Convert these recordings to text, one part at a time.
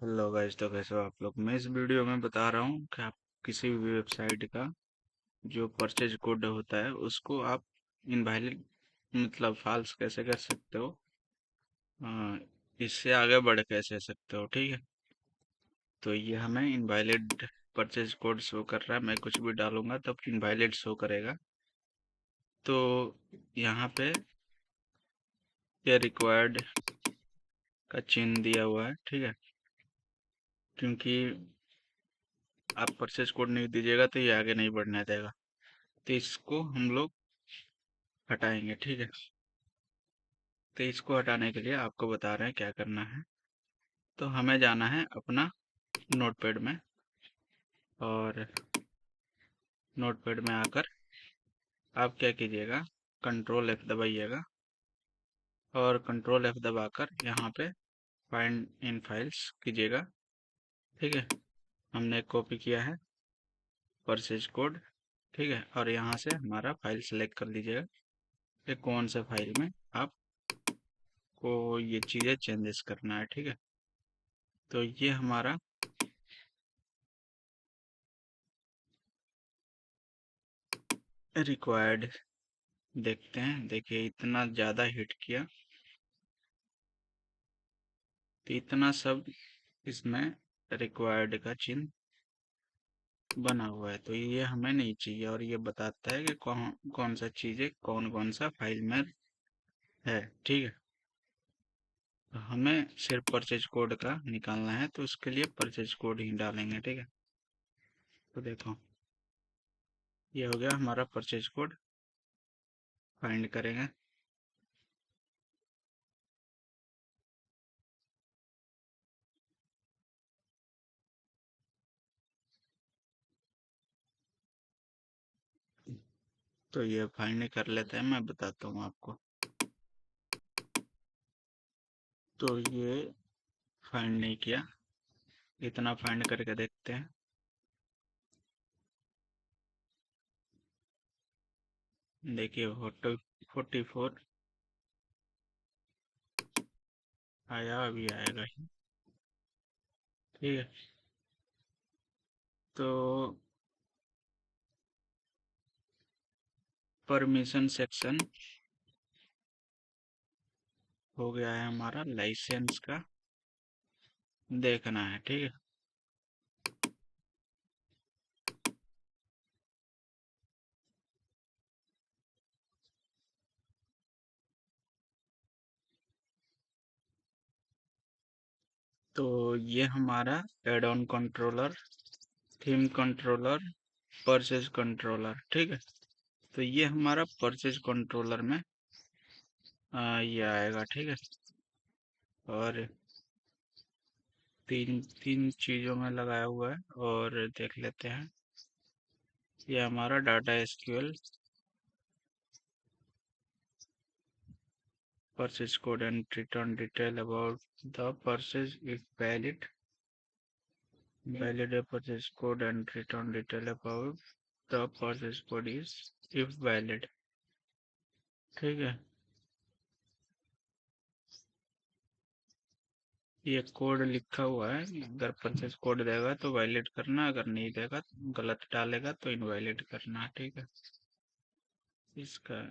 Hello guys, तो कैसे हो आप लोग। मैं इस वीडियो में बता रहा हूँ कि आप किसी भी वेबसाइट का जो परचेज कोड होता है उसको आप इनवैलिड मतलब फॉल्स कैसे कर सकते हो। अ, इससे आगे बढ़ कैसे सकते हो, ठीक है। तो ये हमें इनवैलिड परचेज कोड शो कर रहा है। मैं कुछ भी डालूंगा तब इनवैलिड शो करेगा। तो यहाँ पे ये रिक्वायर्ड का चिन्ह दिया हुआ है, ठीक है। क्योंकि आप परचेज कोड नहीं दीजिएगा तो ये आगे नहीं बढ़ने देगा। तो इसको हम लोग हटाएंगे, ठीक है। तो इसको हटाने के लिए आपको बता रहे हैं क्या करना है। तो हमें जाना है अपना नोटपैड में, और नोटपैड में आकर आप क्या कीजिएगा, कंट्रोल F दबाइएगा, और कंट्रोल F दबाकर यहाँ पे फाइंड इन फाइल्स कीजिएगा, ठीक है। हमने कॉपी किया है परचेज कोड, ठीक है। और यहाँ से हमारा फाइल सेलेक्ट कर लीजिएगा कि कौन सा फाइल में आपको ये चीज़ें चेंजेस करना है, ठीक है। तो ये हमारा रिक्वायर्ड, देखते हैं। देखिए इतना ज़्यादा हिट किया, तो इतना सब इसमें रिक्वायर्ड का चिन्ह बना हुआ है। तो ये हमें नहीं चाहिए, और ये बताता है कि कौन कौन सा चीज़ें कौन कौन सा फाइल में है, ठीक है। तो हमें सिर्फ परचेज कोड का निकालना है, तो उसके लिए परचेज कोड ही डालेंगे, ठीक है। तो देखो ये हो गया हमारा परचेज कोड। फाइंड करेंगे, तो ये फाइंड कर लेते हैं, मैं बताता हूँ आपको। तो ये फाइंड नहीं किया, इतना फाइंड करके देखते हैं। देखिए 44 आया, अभी आएगा ही, ठीक है। तो परमिशन सेक्शन हो गया है हमारा, लाइसेंस का देखना है, ठीक है। तो ये हमारा add on controller, theme controller, purchase controller, ठीक है। तो ये हमारा परचेज कंट्रोलर में ये आएगा, ठीक है। और तीन तीन चीजों में लगाया हुआ है, और देख लेते हैं। ये हमारा data SQL purchase code and return detail about the purchase if valid a purchase code and return detail about the purchase code is if valid, ठीक है। ये कोड लिखा हुआ है, अगर परचेज कोड देगा तो वैलिड करना, अगर नहीं देगा, गलत डालेगा तो इनवैलिड करना, ठीक है। इसका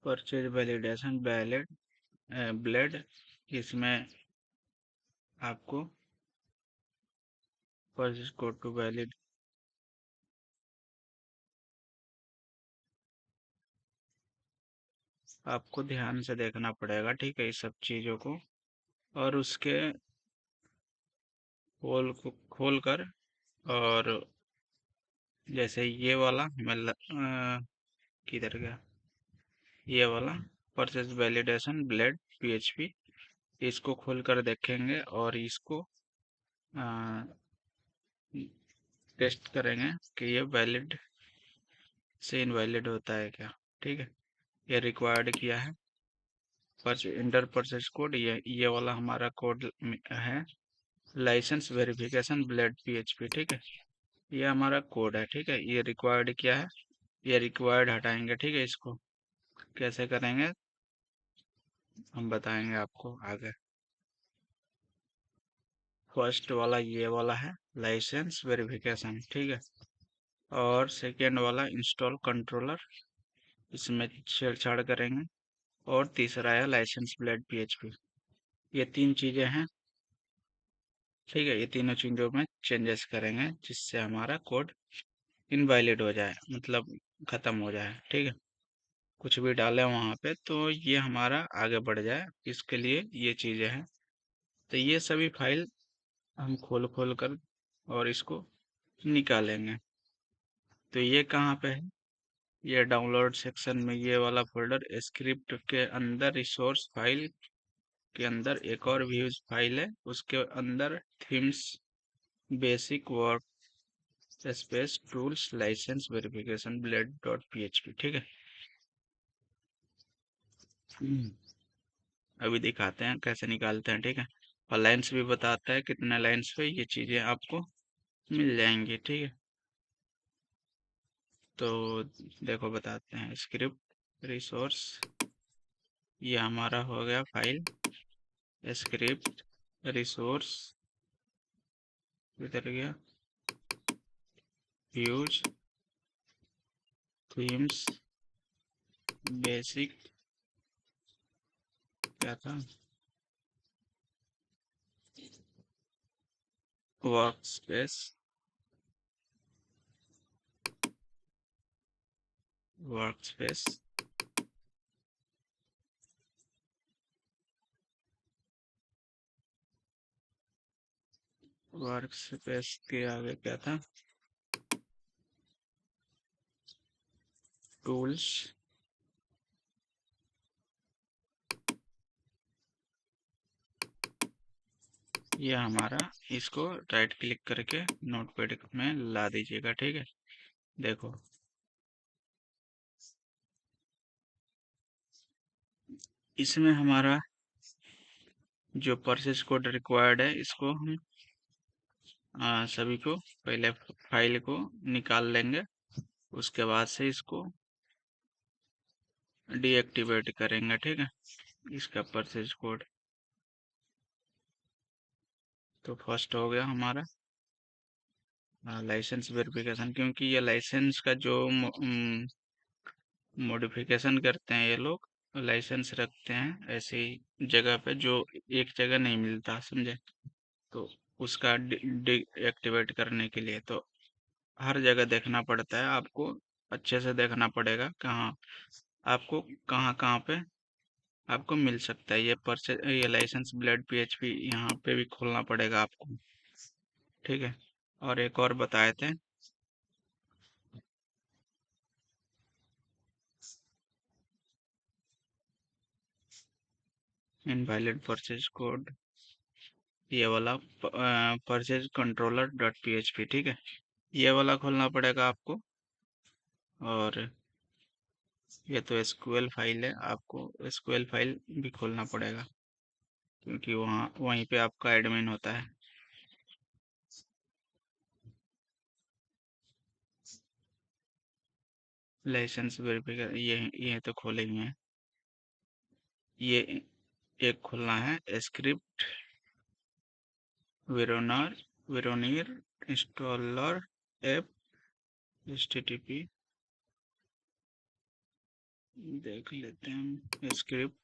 परचेज वैलिडेशन वैलिड ब्लेड, इसमें आपको परचेज कोड टू वैलिड आपको ध्यान से देखना पड़ेगा, ठीक है, इस सब चीजों को। और उसके खोल कर, और जैसे ये वाला किधर गया, ये वाला परचेज वैलिडेशन ब्लेड पीएचपी, इसको खोल कर देखेंगे और इसको टेस्ट करेंगे कि ये वैलिड से इनवैलिड होता है क्या, ठीक है। ये रिक्वायर्ड किया है। इंटर परचेज कोड, ये वाला हमारा कोड है। लाइसेंस वेरिफिकेशन ब्लेड पीएचपी, ठीक है, ये हमारा कोड है। ठीक है, ये रिक्वायर्ड क्या है, ये रिक्वायर्ड हटाएंगे। ठीक है, इसको कैसे करेंगे हम बताएंगे आपको आगे। फर्स्ट वाला ये वाला है लाइसेंस वेरिफिकेशन, ठीक है, और सेकेंड वाला इंस्टॉल कंट्रोलर, इसमें छेड़छाड़ करेंगे। और तीसरा है लाइसेंस ब्लेड पीएचपी। ये तीन चीजें हैं। ठीक है, ये तीनों चीजों में चेंजेस करेंगे जिससे हमारा कोड इनवैलिड हो जाए, मतलब खत्म हो जाए। ठीक है, कुछ भी डालें वहां पे तो ये हमारा आगे बढ़ जाए, इसके लिए ये चीजें हैं। तो ये सभी फाइल हम खोल खोल कर और इसको निकालेंगे। तो ये कहाँ पे है, ये डाउनलोड सेक्शन में, ये वाला फोल्डर स्क्रिप्ट के अंदर रिसोर्स फाइल के अंदर एक और व्यूज फाइल है, उसके अंदर themes basic work space tools license verification blade dot PHP. ठीक है, अभी दिखाते हैं कैसे निकालते हैं। ठीक है, और लाइन्स भी बताता है कितने लाइन्स पे ये चीजें आपको मिल जाएंगी। ठीक है, तो देखो बताते हैं। स्क्रिप्ट रिसोर्स, ये हमारा हो गया फाइल स्क्रिप्ट रिसोर्स, इधर गया व्यूज थीम्स बेसिक, क्या था, work space, work space, work space के आगे क्या था, टूल्स, ये हमारा, इसको राइट क्लिक करके नोटपैड में ला दीजिएगा। ठीक है, देखो इसमें हमारा जो परचेज कोड रिक्वायर्ड है, इसको हम सभी को पहले फाइल को निकाल लेंगे, उसके बाद से इसको डीएक्टिवेट करेंगे। ठीक है, इसका परचेज कोड तो फर्स्ट हो गया हमारा लाइसेंस वेरिफिकेशन, क्योंकि ये लाइसेंस का जो मॉडिफिकेशन करते हैं ये लोग, लाइसेंस रखते हैं ऐसी जगह पे जो एक जगह नहीं मिलता, समझे। तो उसका डीएक्टिवेट करने के लिए तो हर जगह देखना पड़ता है आपको, अच्छे से देखना पड़ेगा कहाँ आपको, कहाँ कहाँ पे आपको मिल सकता है ये ये लाइसेंस ब्लेड पीएचपी, यहाँ पे भी खोलना पड़ेगा आपको। ठीक है, और एक और बताए थे, इनवैलिड परचेज कोड, ये वाला परचेज कंट्रोलर डॉट पीएचपी। ठीक है, ये वाला खोलना पड़ेगा आपको। और ये तो एसक्यूएल फाइल है, आपको एसक्यूएल फाइल भी खोलना पड़ेगा, क्योंकि वहाँ वहीं पे आपका एडमिन होता है। लाइसेंस वेरिफिकेशन ये तो खोले ही हैं। ये एक खोलना है स्क्रिप्ट वेरोनर वेरोनियर इंस्टॉलर ऐप एचटीटीपी, देख लेते हैं स्क्रिप्ट,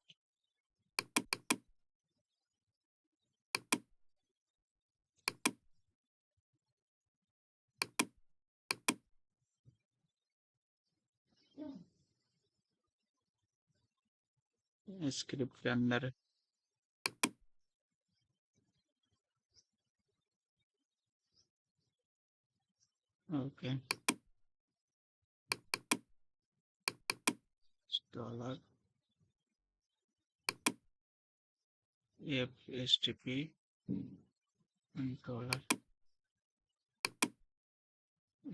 स्क्रिप्ट के अंदर okay installer app HTTP controller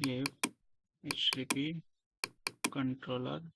app HTTP controller